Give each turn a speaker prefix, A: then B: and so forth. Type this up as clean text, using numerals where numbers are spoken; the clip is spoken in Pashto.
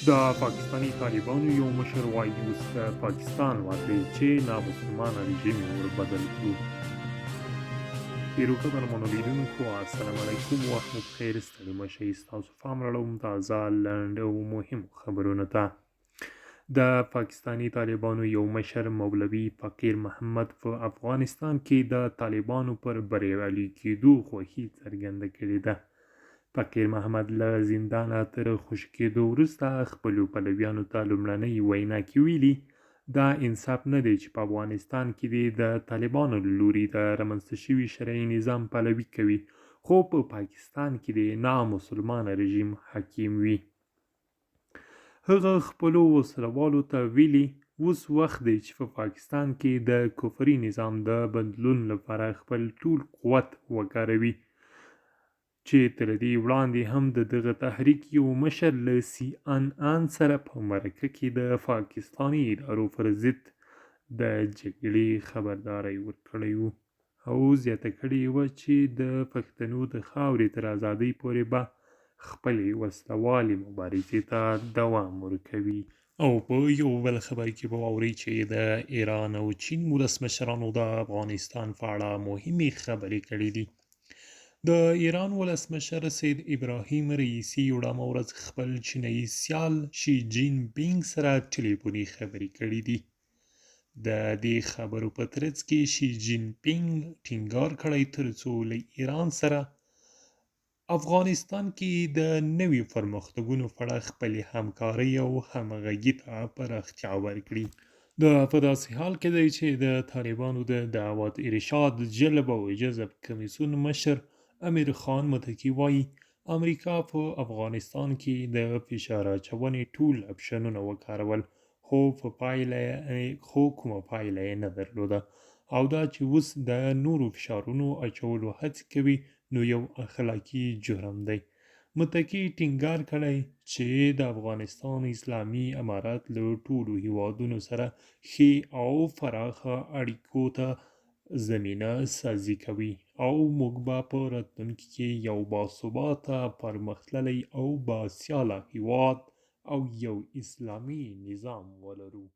A: د پاکستاني طالبانو یو مشر وایي اوس د پاکستان وخت دی چې نامسلمانه رژیم یې وربدل کړو. پیروکه برمنو لیدونکو السلام علیکم، وخت مو بخیر، ستړي مه شئ. ستاسو پام راوړم تازه لنډ او مهمو خبرونو ته. د پاکستاني طالبانو یو مشر مولوي فقیر محمد په افغانستان کې د طالبانو پر بریالي کېدو خوښي څرګنده کړې ده. فقیر محمد له زندانه تر خوشي کېدو وروسته خپلو پلویانو ته لومړنۍ وینا کې ویلي دا انصاف نه دی چې په افغانستان کې د طالبانو له لوري د رامنځته شوي شرعي نظام پلوي کوي، خو په پاکستان کې د نامسلمانه رژیم حاکم وي. هغه خپلو وسلوالو ته ویلي اوس وخت دی چې په پاکستان کې د کفري نظام د بدلون لپاره خپل ټول قوت وکاروي، چې تر دې وړاندې هم د دغه تحریک یو مشر له CNN سره په مرکه کې د پاکستاني ادارو پر ضد د جګړې خبرداری ورکړی و او زیاته کړې وه چې د پښتنو د خاورې تر ازادۍ پورې به خپلې وسلوالې مبارزې ته دوام ورکوي. او په یو بل خبر کې به واورئ چې د ایران او چین ولسمشرانو د افغانستان په اړه مهمې خبرې کړې دي. د ایران ولسمشر سید ابراهیم رئیسي یوډامه ورځ خپل چینایي سیال شي جین پینګ سره ټلیفوني خبرې کړې دي. د دې خبرو په ترڅ کې شي جین پینګ ټینګار کړی ترڅو له ایران سره افغانستان کې د نویو پرمختګونو په اړه خپلې همکارۍ او همغږي ته پراختیا ورکړي. په داسې حال کې دی چې د طالبانو د دعوت ارشاد جلب او جذب کمیسیون مشر امیر خان متقي وایي امریکا په افغانستان کې د فشار اچونې ټول اپشنونه وکارول، خو کومه پایله یې نه درلوده، او دا چې اوس د نورو فشارونو اچولو هڅې کوي نو یو اخلاقي جرم دی. متقي ټینګار کړی چې د افغانستان اسلامي امارت له ټولو هیوادونو سره ښې او پراخه اړیکو ته زمینه سازي کوي او موږ به په راتلونکي کې یو باثباته، پرمختللی او باسیاله هیواد او یو اسلامي نظام ولرو.